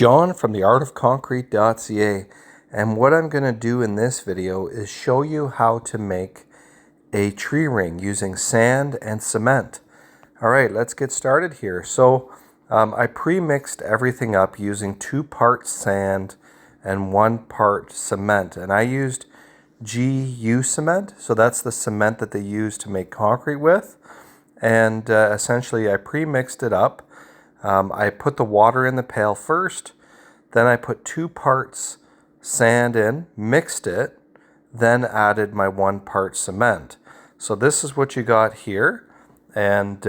John from theartofconcrete.ca, and what I'm going to do in this video is show you how to make a tree ring using sand and cement. Alright, let's get started here. So I pre-mixed everything up using 2 parts sand and 1 part cement, and I used GU cement, so that's the cement that they use to make concrete with. And essentially I pre-mixed it up. I put the water in the pail first, then I put 2 parts sand in, mixed it, then added my 1 part cement. So this is what you got here, and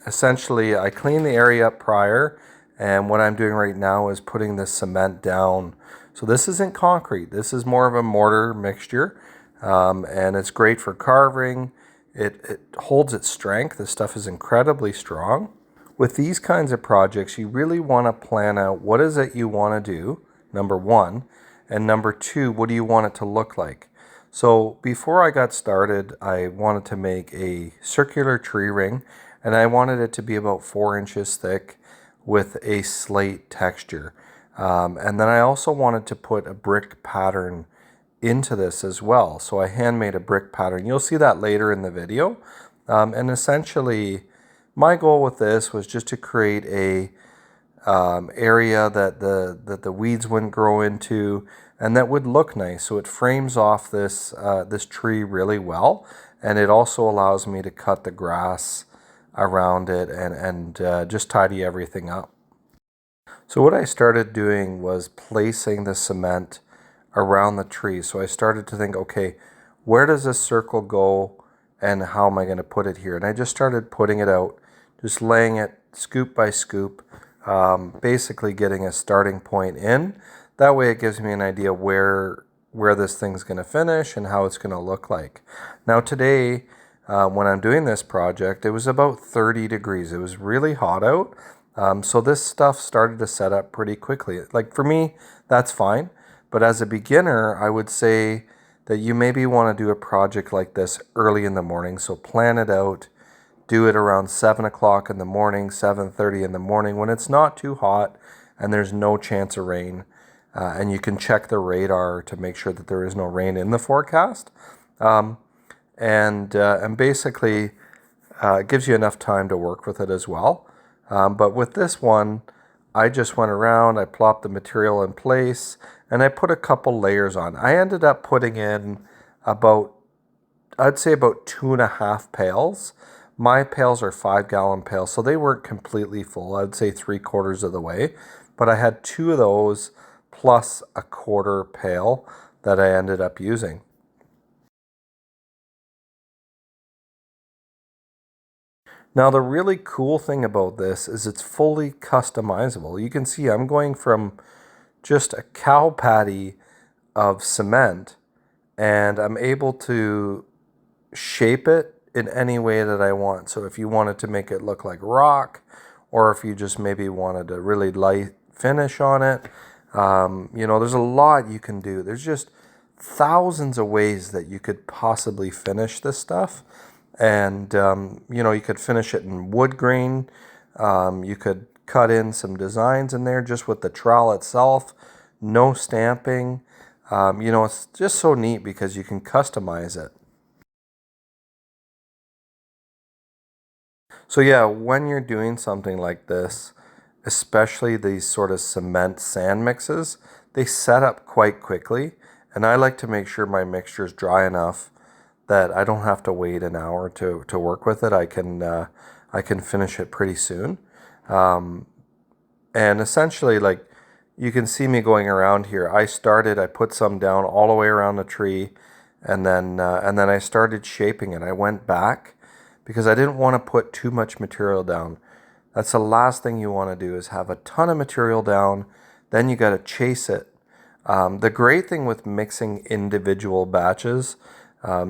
essentially I cleaned the area up prior, and what I'm doing right now is putting the cement down. So this isn't concrete, this is more of a mortar mixture, and it's great for carving. It holds its strength. This stuff is incredibly strong. With these kinds of projects, you really want to plan out what is it you want to do, number 1, and number 2, what do you want it to look like? So before I got started, I wanted to make a circular tree ring, and I wanted it to be about 4 inches thick with a slate texture. And then I also wanted to put a brick pattern into this as well. So I handmade a brick pattern. You'll see that later in the video. And essentially, my goal with this was just to create a area that the weeds wouldn't grow into, and that would look nice. So it frames off this this tree really well, and it also allows me to cut the grass around it and just tidy everything up. So what I started doing was placing the cement around the tree. So I started to think, okay, where does this circle go and how am I going to put it here? And I just started putting it out, just laying it scoop by scoop, basically getting a starting point in. That way it gives me an idea where this thing's going to finish and how it's going to look like. Now today, when I'm doing this project, it was about 30 degrees. It was really hot out. So this stuff started to set up pretty quickly. Like for me, that's fine. But as a beginner, I would say that you maybe want to do a project like this early in the morning. So plan it out, do it around 7 o'clock in the morning, 7:30 in the morning when it's not too hot and there's no chance of rain. And you can check the radar to make sure that there is no rain in the forecast. And basically, it gives you enough time to work with it as well. But with this one, I just went around, I plopped the material in place, and I put a couple layers on. I ended up putting in about, I'd say about 2.5 pails. My pails are 5-gallon pails, so they weren't completely full. I'd say 3/4 of the way. But I had 2 of those plus a 1/4 pail that I ended up using. Now the really cool thing about this is it's fully customizable. You can see I'm going from just a cow patty of cement, and I'm able to shape it in any way that I want. So if you wanted to make it look like rock, or if you just maybe wanted a really light finish on it, you know, there's a lot you can do. There's just thousands of ways that you could possibly finish this stuff. And, you know, you could finish it in wood grain. You could cut in some designs in there just with the trowel itself. No stamping. You know, it's just so neat because you can customize it. So yeah, when you're doing something like this, especially these sort of cement sand mixes, they set up quite quickly. And I like to make sure my mixture is dry enough that I don't have to wait an hour to work with it. I can finish it pretty soon. And essentially, like, you can see me going around here. I put some down all the way around the tree, and then I started shaping it. I went back because I didn't want to put too much material down. That's the last thing you want to do, is have a ton of material down, then you got to chase it. The great thing with mixing individual batches,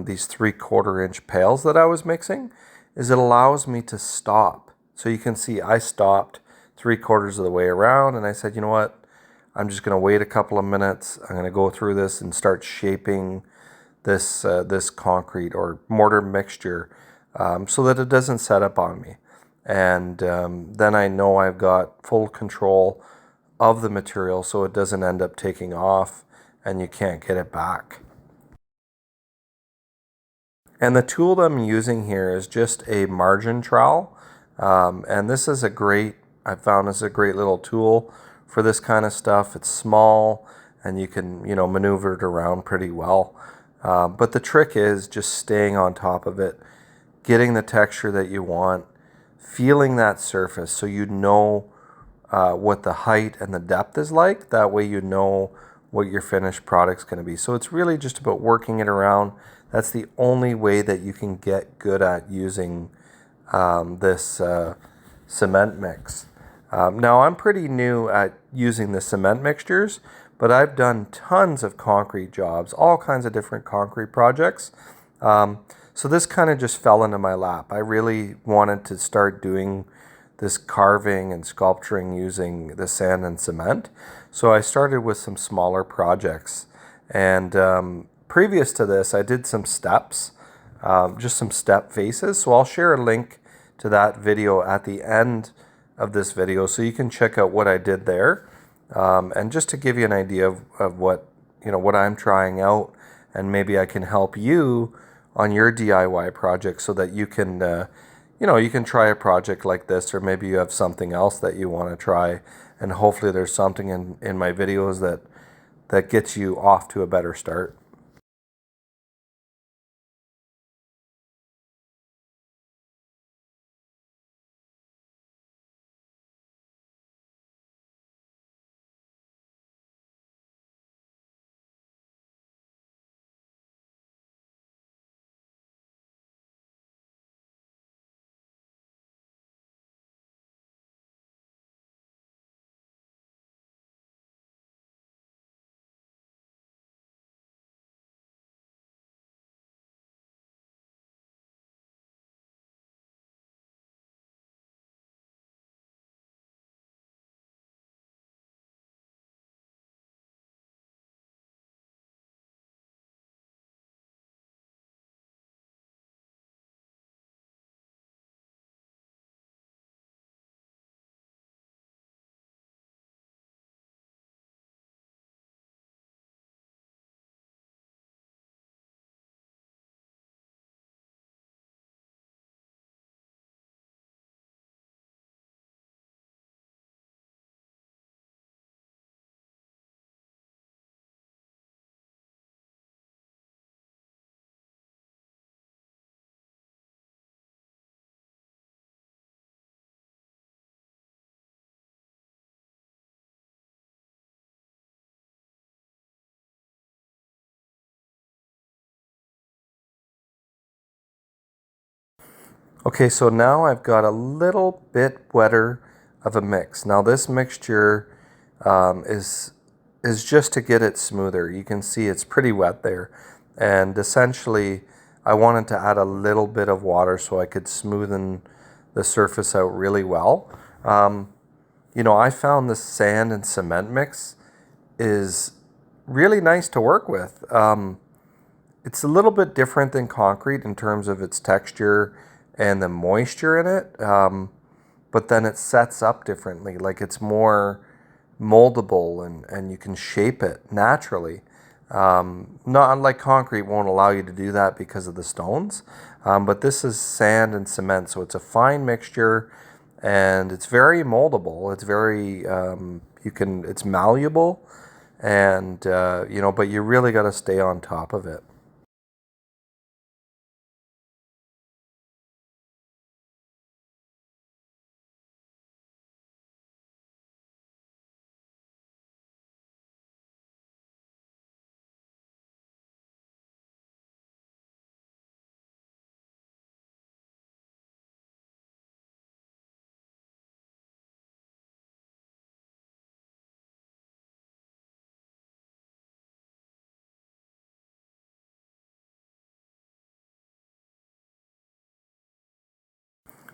these 3/4 inch pails that I was mixing, is it allows me to stop. So you can see I stopped 3/4 of the way around, and I said, you know what, I'm just going to wait a couple of minutes. I'm going to go through this and start shaping this this concrete or mortar mixture so that it doesn't set up on me. And then I know I've got full control of the material so it doesn't end up taking off and you can't get it back. And the tool that I'm using here is just a margin trowel. And this is I found this is a great little tool for this kind of stuff. It's small and you can, maneuver it around pretty well. But the trick is just staying on top of it, getting the texture that you want, feeling that surface so you know what the height and the depth is like. That way you know what your finished product's going to be. So it's really just about working it around. That's the only way that you can get good at using this cement mix. Now I'm pretty new at using the cement mixtures, but I've done tons of concrete jobs, all kinds of different concrete projects. So this kind of just fell into my lap. I really wanted to start doing this carving and sculpturing using the sand and cement. So I started with some smaller projects. And previous to this, I did some steps, just some step faces. So I'll share a link to that video at the end of this video so you can check out what I did there. And just to give you an idea of what, what I'm trying out, and maybe I can help you on your DIY project so that you can, you can try a project like this, or maybe you have something else that you want to try, and hopefully there's something in my videos that gets you off to a better start. Okay, so now I've got a little bit wetter of a mix. Now this mixture is just to get it smoother. You can see it's pretty wet there. And essentially, I wanted to add a little bit of water so I could smoothen the surface out really well. I found the sand and cement mix is really nice to work with. It's a little bit different than concrete in terms of its texture and the moisture in it, but then it sets up differently. Like it's more moldable and you can shape it naturally. Not unlike concrete won't allow you to do that because of the stones, but this is sand and cement, so it's a fine mixture and it's very moldable. It's very, it's malleable, and but you really got to stay on top of it.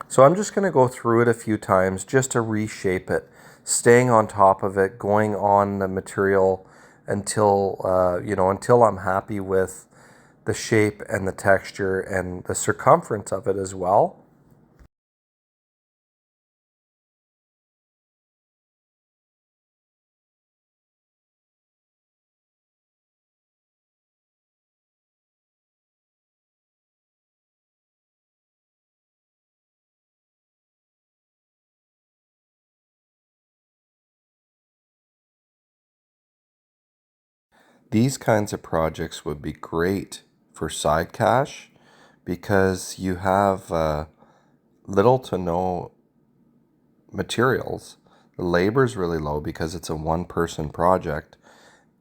So I'm just going to go through it a few times just to reshape it, staying on top of it, going on the material until, until I'm happy with the shape and the texture and the circumference of it as well. These kinds of projects would be great for side cash because you have little to no materials. The labor is really low because it's a one-person project,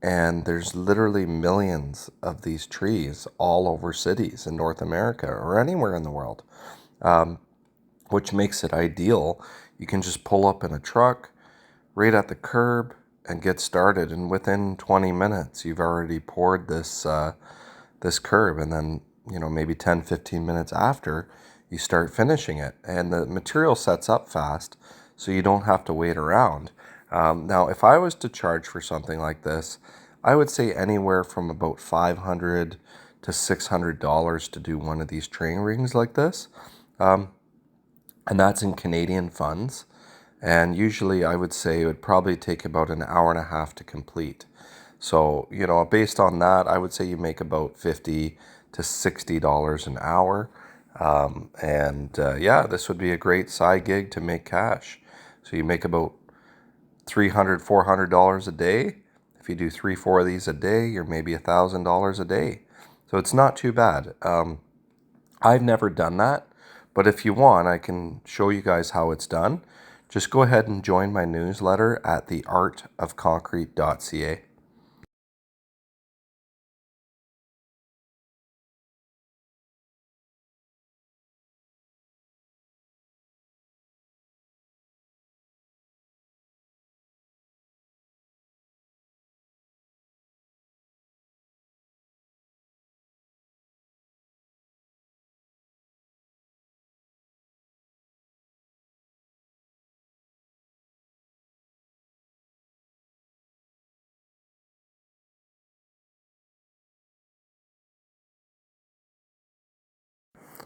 and there's literally millions of these trees all over cities in North America or anywhere in the world, which makes it ideal. You can just pull up in a truck right at the curb and get started, and within 20 minutes you've already poured this curb, and then maybe 10-15 minutes after you start finishing it, and the material sets up fast, so you don't have to wait around. Now, if I was to charge for something like this, I would say anywhere from about $500 to $600 to do one of these train rings like this, and that's in Canadian funds. And usually I would say it would probably take about an hour and a half to complete. So, based on that, I would say you make about $50 to $60 an hour. Yeah, this would be a great side gig to make cash. So you make about $300, $400 a day. If you do 3-4 of these a day, you're maybe $1,000 a day. So it's not too bad. I've never done that, but if you want, I can show you guys how it's done. Just go ahead and join my newsletter at theartofconcrete.ca.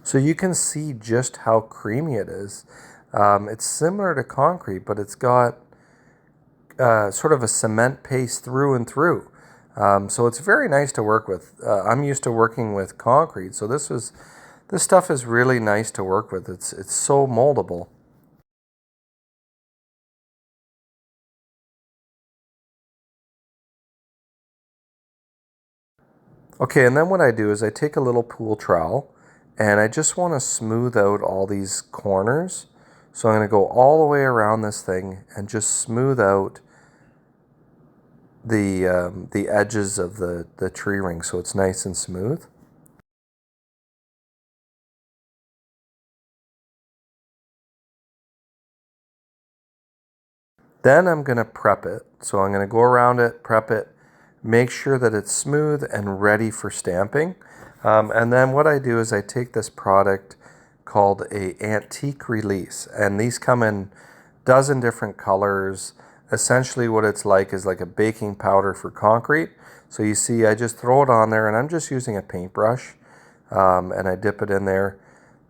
So you can see just how creamy it is. It's similar to concrete, but it's got sort of a cement paste through and through. So it's very nice to work with. I'm used to working with concrete, so this stuff is really nice to work with. It's so moldable. Okay, and then what I do is I take a little pool trowel and I just want to smooth out all these corners. So I'm going to go all the way around this thing and just smooth out the edges of the tree ring so it's nice and smooth. Then I'm going to prep it. So I'm going to go around it, prep it, make sure that it's smooth and ready for stamping. And then what I do is I take this product called a antique release, and these come in dozen different colors. Essentially what it's like is like a baking powder for concrete. So you see I just throw it on there, and I'm just using a paintbrush, and I dip it in there,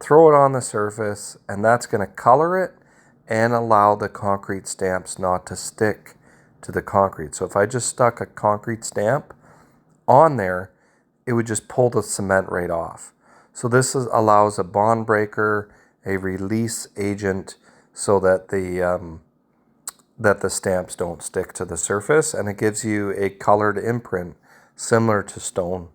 throw it on the surface, and that's going to color it and allow the concrete stamps not to stick to the concrete. So if I just stuck a concrete stamp on there, it would just pull the cement right off. So this allows a bond breaker, a release agent, so that the stamps don't stick to the surface, and it gives you a colored imprint similar to stone.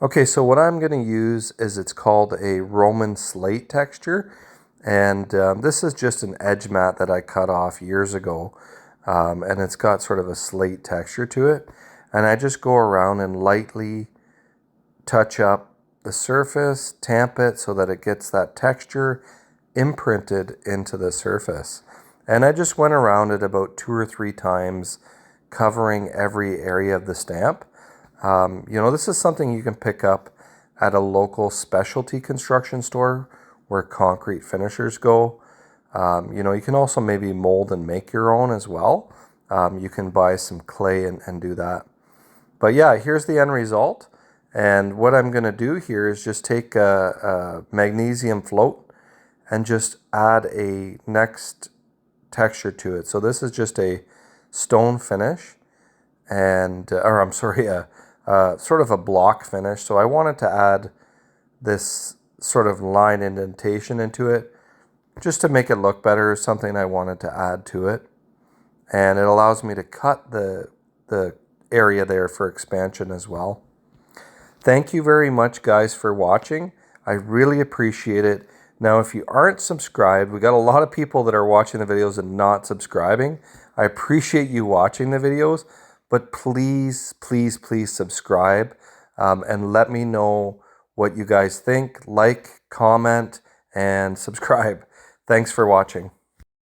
Okay, so what I'm going to use is, it's called a Roman slate texture, and this is just an edge mat that I cut off years ago, and it's got sort of a slate texture to it, and I just go around and lightly touch up the surface, tamp it so that it gets that texture imprinted into the surface. And I just went around it about 2 or 3 times, covering every area of the stamp. This is something you can pick up at a local specialty construction store where concrete finishers go. You can also maybe mold and make your own as well. You can buy some clay and do that. But yeah, here's the end result. And what I'm going to do here is just take a magnesium float and just add a next texture to it. So this is just a stone finish, or I'm sorry, sort of a block finish. So I wanted to add this sort of line indentation into it just to make it look better, something I wanted to add to it. And it allows me to cut the area there for expansion as well. Thank you very much, guys, for watching. I really appreciate it. Now, if you aren't subscribed, we got a lot of people that are watching the videos and not subscribing. I appreciate you watching the videos, but please, please, please subscribe and let me know what you guys think. Like, comment, and subscribe. Thanks for watching.